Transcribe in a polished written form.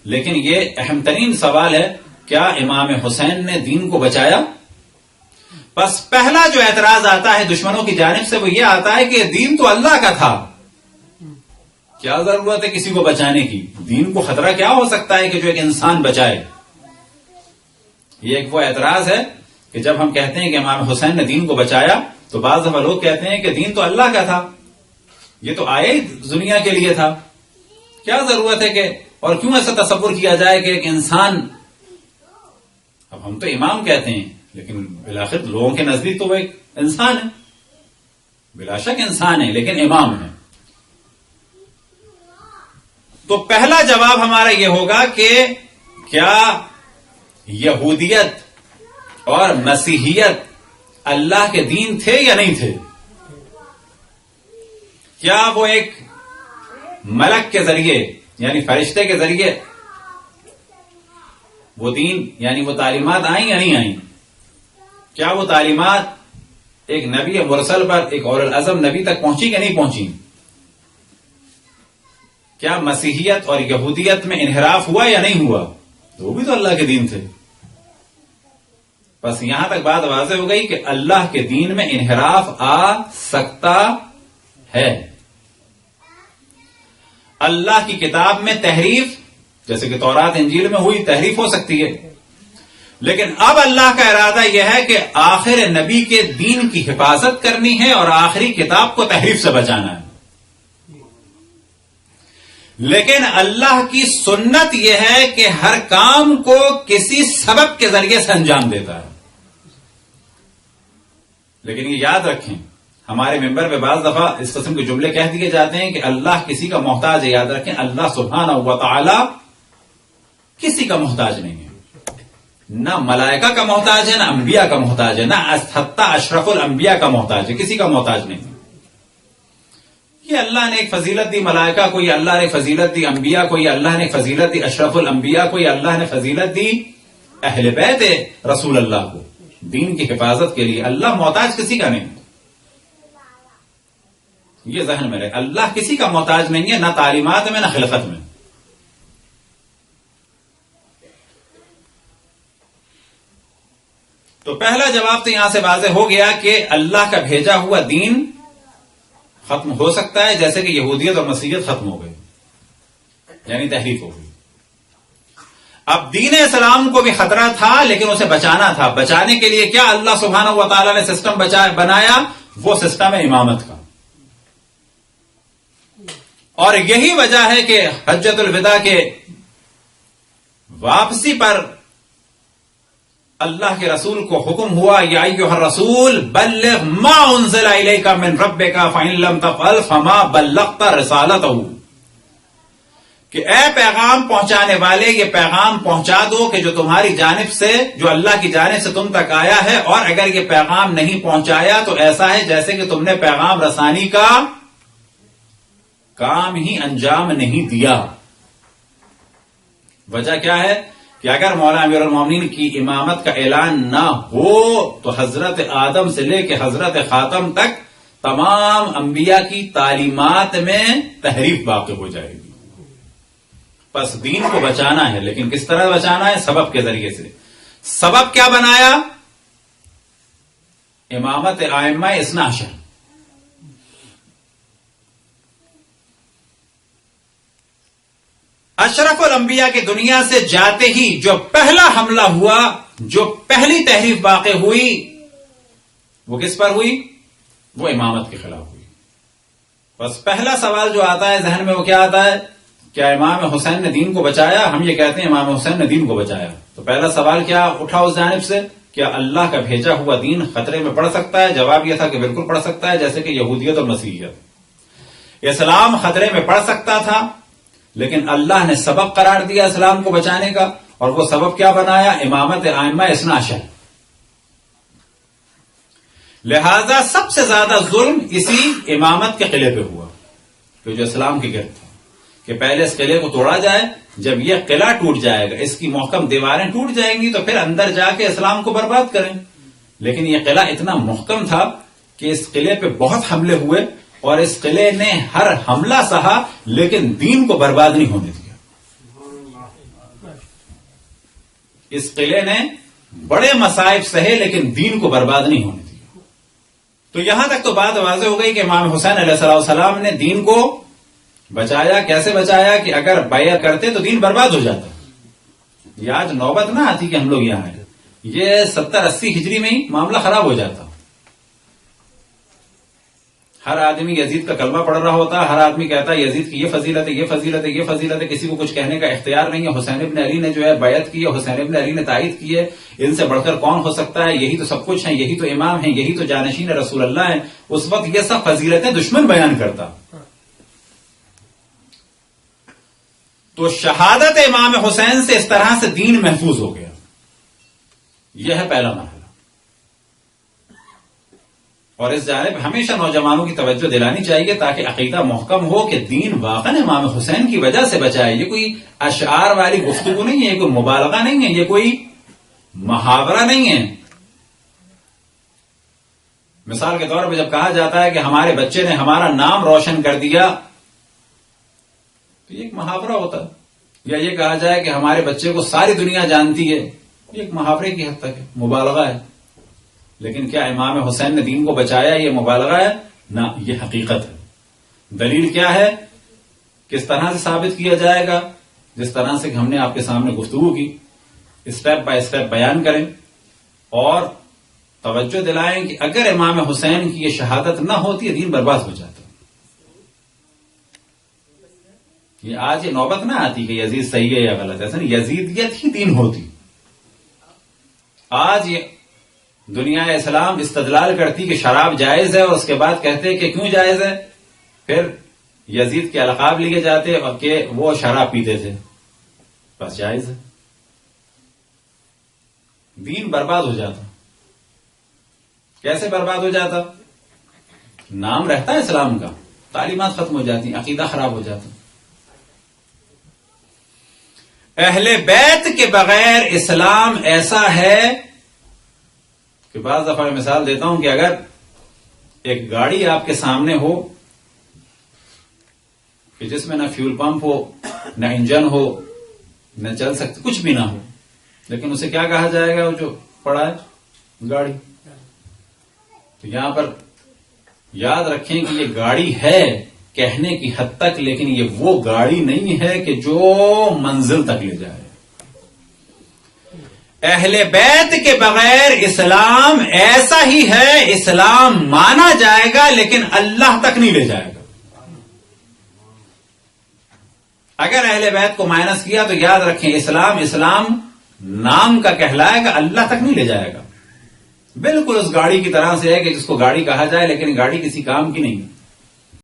لیکن یہ اہم ترین سوال ہے، کیا امام حسین نے دین کو بچایا؟ بس پہلا جو اعتراض آتا ہے دشمنوں کی جانب سے وہ یہ آتا ہے کہ دین تو اللہ کا تھا، کیا ضرورت ہے کسی کو بچانے کی؟ دین کو خطرہ کیا ہو سکتا ہے کہ جو ایک انسان بچائے؟ یہ ایک وہ اعتراض ہے کہ جب ہم کہتے ہیں کہ امام حسین نے دین کو بچایا تو بعض دفعہ لوگ کہتے ہیں کہ دین تو اللہ کا تھا، یہ تو آئے ہی دنیا کے لیے تھا، کیا ضرورت ہے کہ، اور کیوں ایسا تصور کیا جائے کہ ایک انسان، اب ہم تو امام کہتے ہیں لیکن بالآخر لوگوں کے نزدیک تو وہ ایک انسان ہے، بلا شک انسان ہے لیکن امام ہے۔ تو پہلا جواب ہمارا یہ ہوگا کہ کیا یہودیت اور مسیحیت اللہ کے دین تھے یا نہیں تھے؟ کیا وہ ایک ملک کے ذریعے یعنی فرشتے کے ذریعے وہ دین یعنی وہ تعلیمات آئیں یا نہیں آئیں؟ کیا وہ تعلیمات ایک نبی مرسل پر، ایک اول العزم نبی تک پہنچی کہ نہیں پہنچی؟ کیا مسیحیت اور یہودیت میں انحراف ہوا یا نہیں ہوا؟ تو وہ بھی تو اللہ کے دین تھے۔ بس یہاں تک بات واضح ہو گئی کہ اللہ کے دین میں انحراف آ سکتا ہے۔ اللہ کی کتاب میں تحریف، جیسے کہ تورات انجیل میں ہوئی، تحریف ہو سکتی ہے، لیکن اب اللہ کا ارادہ یہ ہے کہ آخر نبی کے دین کی حفاظت کرنی ہے اور آخری کتاب کو تحریف سے بچانا ہے۔ لیکن اللہ کی سنت یہ ہے کہ ہر کام کو کسی سبب کے ذریعے سے انجام دیتا ہے۔ لیکن یہ یاد رکھیں، ہمارے ممبر پہ بعض دفعہ اس قسم کے جملے کہہ دیے جاتے ہیں کہ اللہ کسی کا محتاج ہے۔ یاد رکھیں، اللہ سبحانہ و تعالی کسی کا محتاج نہیں ہے، نہ ملائکہ کا محتاج ہے، نہ انبیاء کا محتاج ہے، نہ حتی اشرف الانبیاء کا محتاج ہے، کسی کا محتاج نہیں ہے۔ یہ اللہ نے ایک فضیلت دی ملائکہ کو، یہ اللہ نے فضیلت دی انبیاء کو، یہ اللہ نے فضیلت دی اشرف الانبیاء کو، یہ اللہ نے فضیلت دی اہل بیت رسول اللہ کو دین کی حفاظت کے لیے۔ اللہ محتاج کسی کا نہیں، یہ ذہن میں رہے، اللہ کسی کا محتاج نہیں ہے، نہ تعلیمات میں نہ خلقت میں۔ تو پہلا جواب تو یہاں سے واضح ہو گیا کہ اللہ کا بھیجا ہوا دین ختم ہو سکتا ہے، جیسے کہ یہودیت اور مسیحیت ختم ہو گئی، یعنی تحریف ہو گئی۔ اب دین اسلام کو بھی خطرہ تھا لیکن اسے بچانا تھا۔ بچانے کے لیے کیا اللہ سبحانہ و تعالی نے سسٹم بنایا؟ وہ سسٹم ہے امامت کا، اور یہی وجہ ہے کہ حجۃ الوداع کے واپسی پر اللہ کے رسول کو حکم ہوا، یا ایھا الرسول بلغ ما انزل الیک من ربک فإن لم تفعل فما بلغت رسالتہ، کہ اے پیغام پہنچانے والے، یہ پیغام پہنچا دو کہ جو تمہاری جانب سے، جو اللہ کی جانب سے تم تک آیا ہے، اور اگر یہ پیغام نہیں پہنچایا تو ایسا ہے جیسے کہ تم نے پیغام رسانی کا کام ہی انجام نہیں دیا۔ وجہ کیا ہے کہ اگر مولانا امیر المومنین کی امامت کا اعلان نہ ہو تو حضرت آدم سے لے کے حضرت خاتم تک تمام انبیاء کی تعلیمات میں تحریف واقع ہو جائے گی۔ بس دین کو بچانا ہے، لیکن کس طرح بچانا ہے؟ سبب کے ذریعے سے۔ سبب کیا بنایا؟ امامت ائمہ اثنا عشر۔ اشرف الانبیاء کی دنیا سے جاتے ہی جو پہلا حملہ ہوا، جو پہلی تحریف واقع ہوئی، وہ کس پر ہوئی؟ وہ امامت کے خلاف ہوئی۔ بس پہلا سوال جو آتا ہے ذہن میں وہ کیا آتا ہے؟ کیا امام حسین نے دین کو بچایا؟ ہم یہ کہتے ہیں امام حسین نے دین کو بچایا، تو پہلا سوال کیا اٹھا اس جانب سے؟ کیا اللہ کا بھیجا ہوا دین خطرے میں پڑ سکتا ہے؟ جواب یہ تھا کہ بالکل پڑ سکتا ہے، جیسے کہ یہودیت اور مسیحیت۔ اسلام خطرے میں پڑ سکتا تھا، لیکن اللہ نے سبب قرار دیا اسلام کو بچانے کا، اور وہ سبب کیا بنایا؟ امامت ائمہ اثنا عشر۔ لہذا سب سے زیادہ ظلم اسی امامت کے قلعے پہ ہوا، جو اسلام کی گرد تھا، کہ پہلے اس قلعے کو توڑا جائے، جب یہ قلعہ ٹوٹ جائے گا، اس کی محکم دیواریں ٹوٹ جائیں گی، تو پھر اندر جا کے اسلام کو برباد کریں۔ لیکن یہ قلعہ اتنا محکم تھا کہ اس قلعے پہ بہت حملے ہوئے، اور اس قلعے نے ہر حملہ سہا، لیکن دین کو برباد نہیں ہونے دیا۔ اس قلعے نے بڑے مصائب سہے لیکن دین کو برباد نہیں ہونے دیا. تو یہاں تک تو بات واضح ہو گئی کہ امام حسین علیہ السلام نے دین کو بچایا. کیسے بچایا کہ اگر بیعت کرتے تو دین برباد ہو جاتا. یہ آج نوبت نہ آتی کہ ہم لوگ یہاں ہیں, یہ 70-80 ہجری میں ہی معاملہ خراب ہو جاتا. ہر آدمی یزید کا کلمہ پڑھ رہا ہوتا, ہر آدمی کہتا ہے یزید کی یہ فضیلت ہے, یہ فضیلت ہے, یہ فضیلت ہے, کسی کو کچھ کہنے کا اختیار نہیں ہے. حسین ابن علی نے جو ہے بیعت کی ہے, حسین ابن علی نے تائید کی ہے, ان سے بڑھ کر کون ہو سکتا ہے, یہی تو سب کچھ ہے, یہی تو امام ہیں, یہی تو جانشین رسول اللہ ہیں. اس وقت یہ سب فضیلتیں دشمن بیان کرتا. تو شہادت امام حسین سے اس طرح سے دین محفوظ ہو گیا. یہ ہے پہلا مرحلہ. اور اس جانب ہمیشہ نوجوانوں کی توجہ دلانی چاہیے تاکہ عقیدہ محکم ہو کہ دین واقعا امام حسین کی وجہ سے بچا ہے. یہ کوئی اشعار والی گفتگو نہیں ہے, یہ کوئی مبالغہ نہیں ہے, یہ کوئی محاورہ نہیں ہے. مثال کے طور پہ جب کہا جاتا ہے کہ ہمارے بچے نے ہمارا نام روشن کر دیا تو یہ ایک محاورہ ہوتا ہے. یا یہ کہا جائے کہ ہمارے بچے کو ساری دنیا جانتی ہے, یہ ایک محاورے کی حد تک ہے, مبالغہ ہے. لیکن کیا امام حسین نے دین کو بچایا یہ مبالغہ ہے؟ نہ, یہ حقیقت ہے. دلیل کیا ہے؟ کس طرح سے ثابت کیا جائے گا؟ جس طرح سے کہ ہم نے آپ کے سامنے گفتگو کی, اسٹیپ بائی اسٹیپ بیان کریں اور توجہ دلائیں کہ اگر امام حسین کی یہ شہادت نہ ہوتی دین برباد ہو جاتا. یہ آج یہ نوبت نہ آتی کہ یزید صحیح ہے یا غلط ہے, ایسا نہیں, یزیدیت ہی دین ہوتی. آج یہ دنیا اسلام استدلال کرتی کہ شراب جائز ہے اور اس کے بعد کہتے کہ کیوں جائز ہے, پھر یزید کے القاب لیے جاتے اور کہ وہ شراب پیتے تھے, بس جائز ہے. دین برباد ہو جاتا. کیسے برباد ہو جاتا؟ نام رہتا ہے اسلام کا, تعلیمات ختم ہو جاتی, عقیدہ خراب ہو جاتا. اہل بیت کے بغیر اسلام ایسا ہے کہ بعض دفعہ میں مثال دیتا ہوں کہ اگر ایک گاڑی آپ کے سامنے ہو کہ جس میں نہ فیول پمپ ہو, نہ انجن ہو, نہ چل سکتے, کچھ بھی نہ ہو, لیکن اسے کیا کہا جائے گا وہ جو پڑا ہے گاڑی. تو یہاں پر یاد رکھیں کہ یہ گاڑی ہے کہنے کی حد تک, لیکن یہ وہ گاڑی نہیں ہے کہ جو منزل تک لے جائے. اہل بیت کے بغیر اسلام ایسا ہی ہے, اسلام مانا جائے گا لیکن اللہ تک نہیں لے جائے گا. اگر اہل بیت کو مائنس کیا تو یاد رکھیں اسلام نام کا کہلائے گا, اللہ تک نہیں لے جائے گا. بالکل اس گاڑی کی طرح سے ہے کہ جس کو گاڑی کہا جائے لیکن گاڑی کسی کام کی نہیں ہے.